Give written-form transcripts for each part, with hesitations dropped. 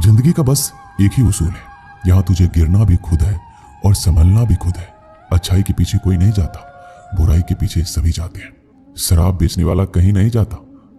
जिंदगी का बस एक ही उसूल है, यहाँ तुझे गिरना भी खुद है और संभलना भी खुद है। अच्छाई के पीछे कोई नहीं जाता, बुराई के पीछे सभी जाते हैं। शराब बेचने वाला कहीं नहीं जाता,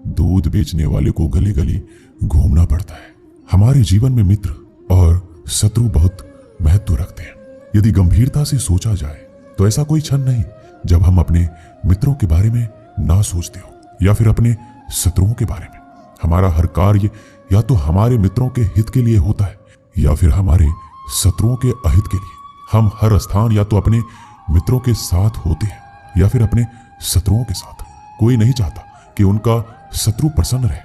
दूध बेचने वाले को गली गली घूमना पड़ता है। हमारे जीवन में मित्र और शत्रु बहुत महत्व रखते हैं। यदि गंभीरता से सोचा जाए तो ऐसा कोई क्षण नहीं जब हम अपने मित्रों के बारे में ना सोचते हो या फिर अपने शत्रुओं के बारे में। हमारा हर कार्य या तो हमारे मित्रों के हित के लिए होता है या फिर हमारे शत्रुओं के अहित के लिए। हम हर स्थान या तो अपने मित्रों के साथ होते हैं या फिर अपने शत्रुओं के साथ। कोई नहीं चाहता कि उनका शत्रु प्रसन्न रहे।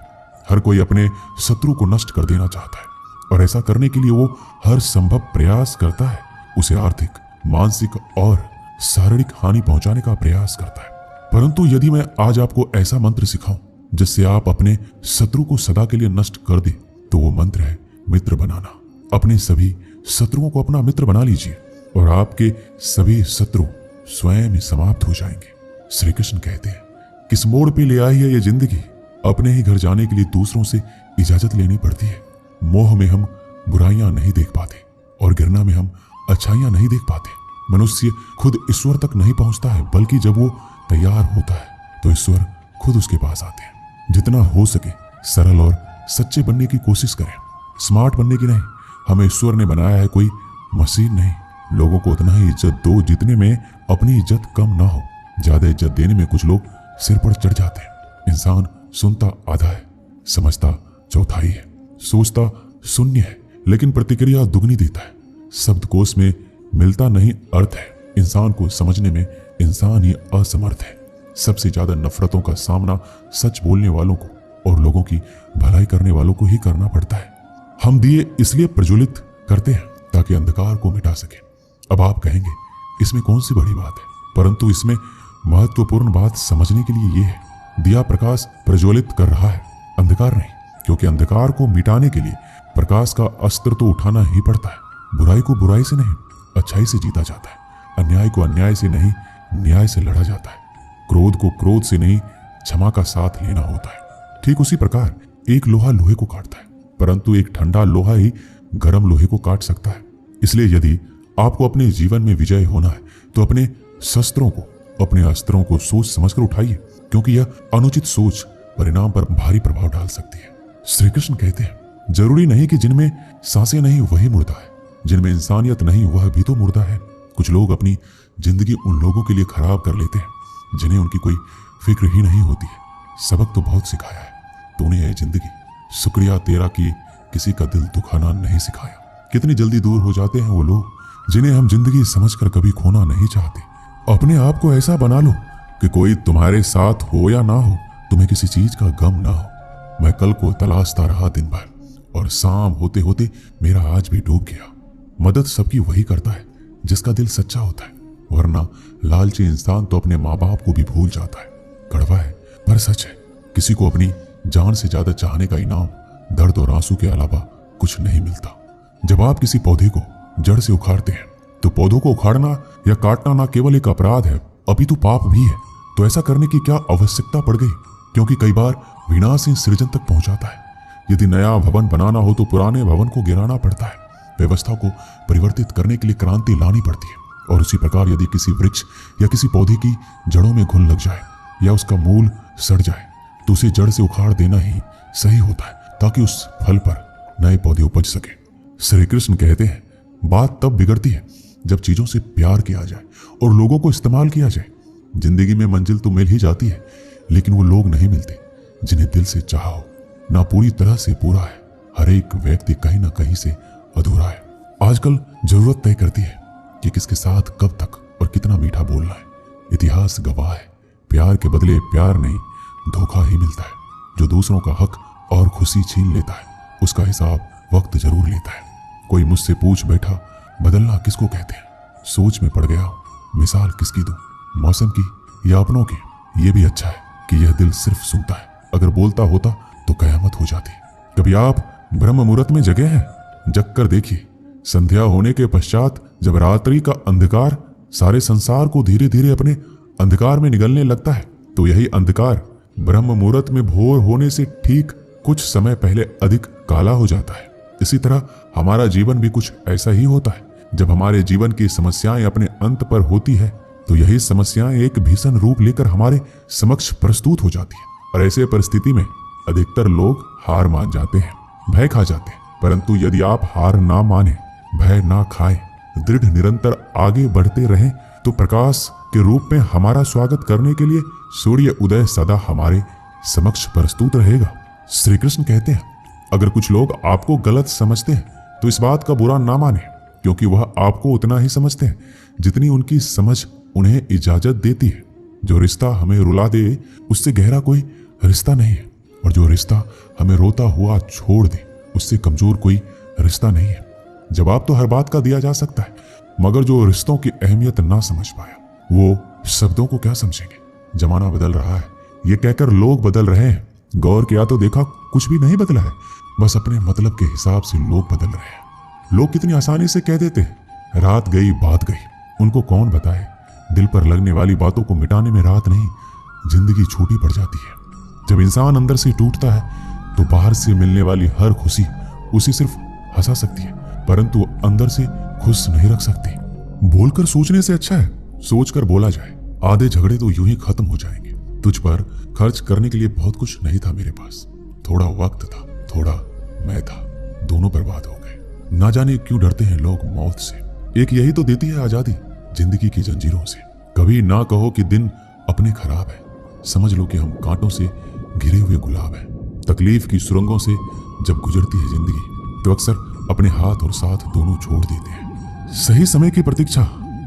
हर कोई अपने शत्रु को नष्ट कर देना चाहता है और ऐसा करने के लिए वो हर संभव प्रयास करता है। उसे आर्थिक, मानसिक और शारीरिक हानि पहुंचाने का प्रयास करता है। परंतु यदि मैं आज आपको ऐसा मंत्र सिखाऊं जिससे आप अपने शत्रु को सदा के लिए नष्ट कर दे, तो वो मंत्र है मित्र बनाना। अपने सभी शत्रुओं को अपना मित्र बना लीजिए और आपके सभी शत्रु स्वयं ही समाप्त हो जाएंगे। श्री कृष्ण कहते हैं, किस मोड़ पे ले आई है ये जिंदगी। अपने ही घर जाने के लिए दूसरों से इजाजत लेनी पड़ती है। मोह में हम बुराइयां नहीं देख पाते और गिरना में हम अच्छाइयां नहीं देख पाते। मनुष्य खुद ईश्वर तक नहीं पहुंचता है, बल्कि जब वो तैयार होता है तो ईश्वर खुद उसके पास आते हैं। जितना हो सके सरल और सच्चे बनने की कोशिश करें, स्मार्ट बनने की नहीं। हमें ईश्वर ने बनाया है, कोई मशीन नहीं। लोगों को उतना ही इज्जत दो जितने में अपनी इज्जत कम ना हो। ज्यादा इज्जत देने में कुछ लोग सिर पर चढ़ जाते हैं। इंसान सुनता आधा है, समझता चौथाई है, सोचता शून्य है, लेकिन प्रतिक्रिया दुगनी देता है। शब्दकोश में मिलता नहीं अर्थ है। इंसान को समझने में इंसान ही असमर्थ है। सबसे ज्यादा नफरतों का सामना सच बोलने वालों को और लोगों की भलाई करने वालों को ही करना पड़ता है। हम दिए इसलिए प्रज्वलित करते हैं ताकि अंधकार को मिटा सके। अब आप कहेंगे इसमें कौन सी बड़ी बात है, परंतु इसमें महत्वपूर्ण बात समझने के लिए यह है, दिया प्रकाश प्रज्वलित कर रहा है, अंधकार नहीं। क्योंकि अंधकार को मिटाने के लिए प्रकाश का अस्त्र तो उठाना ही पड़ता है। बुराई को बुराई से नहीं, अच्छाई से जीता जाता है। अन्याय को अन्याय से नहीं, न्याय से लड़ा जाता है। क्रोध को क्रोध से नहीं, क्षमा का साथ लेना होता है। ठीक उसी प्रकार एक लोहा लोहे को काटता है, परंतु एक ठंडा लोहा ही गर्म लोहे को काट सकता है। इसलिए यदि आपको अपने जीवन में विजय होना है तो अपने शस्त्रों को, अपने अस्त्रों को सोच समझकर उठाइए, क्योंकि यह अनुचित सोच परिणाम पर भारी प्रभाव डाल सकती है। श्री कृष्ण कहते हैं, जरूरी नहीं कि जिनमें सांसें नहीं वही मुर्दा है, जिनमें इंसानियत नहीं वह भी तो मुर्दा है। कुछ लोग अपनी जिंदगी उन लोगों के लिए खराब कर लेते हैं जिन्हें उनकी कोई फिक्र ही नहीं होती है। सबक तो बहुत सिखाया है तूने ये जिंदगी, शुक्रिया तेरा कि किसी का दिल दुखाना नहीं सिखाया। कितनी जल्दी दूर हो जाते हैं वो लोग जिन्हें हम जिंदगी समझकर कभी खोना नहीं चाहते। अपने आप को ऐसा बना लो कि कोई तुम्हारे साथ हो या ना हो, तुम्हें किसी चीज का गम ना हो। मैं कल को तलाशता रहा दिन भर और शाम होते होते मेरा आज भी डूब गया। मदद सबकी वही करता है जिसका दिल सच्चा होता है, वरना लालची इंसान तो अपने माँ बाप को भी भूल जाता है। कड़वा है पर सच है, किसी को अपनी जान से ज्यादा चाहने का इनाम दर्द और आंसू के अलावा कुछ नहीं मिलता। जब आप किसी पौधे को जड़ से उखाड़ते हैं तो पौधों को उखाड़ना या काटना ना केवल एक अपराध है अपितु पाप भी है। तो ऐसा करने की क्या आवश्यकता पड़ गई, क्योंकि कई बार विनाश ही सृजन तक पहुंचाता है। यदि नया भवन बनाना हो तो पुराने भवन को गिराना पड़ता है। व्यवस्था को परिवर्तित करने के लिए क्रांति लानी पड़ती है। और उसी प्रकार यदि किसी वृक्ष या किसी पौधे की जड़ों में घुन लग जाए या उसका मूल सड़ जाए तो उसे जड़ से उखाड़ देना ही सही होता है, ताकि उस फल पर नए पौधे उपज सके। श्री कृष्ण कहते हैं, बात तब बिगड़ती है जब चीजों से प्यार किया जाए और लोगों को इस्तेमाल किया जाए। जिंदगी में मंजिल तो मिल ही जाती है, लेकिन वो लोग नहीं मिलते जिन्हें दिल से चाहो। ना पूरी तरह से पूरा है, हर एक व्यक्ति कहीं ना कहीं से अधूरा है। आजकल जरूरत तय करती है कि किसके साथ कब तक और कितना मीठा बोलना है। इतिहास गवाह है, प्यार के बदले प्यार नहीं धोखा ही मिलता है। जो दूसरों का हक और खुशी छीन लेता है उसका हिसाब वक्त जरूर लेता है। कोई मुझसे पूछ बैठा, बदलना किसको कहते हैं? सोच में पड़ गया हूं, मिसाल किसकी दूं, मौसम की या अपनों की? ये भी अच्छा है कि यह दिल सिर्फ सुनता है, अगर बोलता होता तो कयामत हो जाती। कभी आप ब्रह्म मुहूर्त में जगे हैं? जग कर देखिए, संध्या होने के पश्चात जब रात्रि का अंधकार सारे संसार को धीरे धीरे अपने अंधकार में निगलने लगता है, तो यही अंधकार ब्रह्म मुहूर्त में भोर होने से ठीक कुछ समय पहले अधिक काला हो जाता है। इसी तरह हमारा जीवन भी कुछ ऐसा ही होता है। जब हमारे जीवन की समस्याएं अपने अंत पर होती है तो यही समस्याएं एक भीषण रूप लेकर हमारे समक्ष प्रस्तुत हो जाती है और ऐसे परिस्थिति में अधिकतर लोग हार मान जाते हैं, भय खा जाते हैं। परंतु यदि आप हार ना माने, भय ना खाएं, दृढ़ निरंतर आगे बढ़ते रहें तो प्रकाश के रूप में हमारा स्वागत करने के लिए सूर्य उदय सदा हमारे समक्ष प्रस्तुत रहेगा। श्री कृष्ण कहते हैं, अगर कुछ लोग आपको गलत समझते हैं तो इस बात का बुरा ना माने, क्योंकि वह आपको उतना ही समझते हैं जितनी उनकी समझ उन्हें इजाजत देती है। जो रिश्ता हमें रुला दे उससे गहरा कोई रिश्ता नहीं है, और जो रिश्ता हमें रोता हुआ छोड़ दे उससे कमजोर कोई रिश्ता नहीं है। जवाब तो हर बात का दिया जा सकता है, मगर जो रिश्तों की अहमियत ना समझ पाया वो शब्दों को क्या समझेंगे। जमाना बदल रहा है ये कहकर लोग बदल रहे हैं, गौर किया तो देखा कुछ भी नहीं बदला है, बस अपने मतलब के हिसाब से लोग बदल रहे हैं। लोग कितनी आसानी से कह देते हैं रात गई बात गई, उनको कौन बताए दिल पर लगने वाली बातों को मिटाने में रात नहीं जिंदगी छोटी पड़ जाती है। जब इंसान अंदर से टूटता है तो बाहर से मिलने वाली हर खुशी उसे सिर्फ हंसा सकती है, परंतु अंदर से खुश नहीं रख सकती। बोलकर सोचने से अच्छा है सोचकर बोला जाए। आधे झगड़े तो यूं ही खत्म हो जाएंगे। तुझ पर खर्च करने के लिए बहुत कुछ नहीं था मेरे पास, थोड़ा वक्त था, थोड़ा मैं था, दोनों बर्बाद हो गए। ना जाने क्यों डरते हैं लोग मौत से, एक यही तो देती है आजादी जिंदगी की जंजीरों से। कभी ना कहो कि दिन अपने खराब है, समझ लो कि हम कांटों से घिरे हुए गुलाब हैं। तकलीफ की सुरंगों से जब गुजरती है जिंदगी तो अक्सर अपने हाथ और साथ दोनों छोड़ देते हैं। सही समय की प्रतीक्षा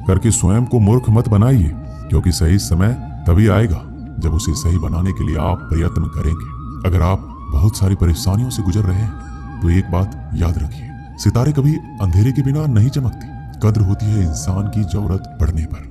करके स्वयं को मूर्ख मत बनाइए, क्योंकि सही समय तभी आएगा जब उसे सही बनाने के लिए आप प्रयत्न करेंगे। अगर आप बहुत सारी परेशानियों से गुजर रहे हैं तो एक बात याद रखिए, सितारे कभी अंधेरे के बिना नहीं चमकती, कद्र होती है इंसान की जरूरत पड़ने पर।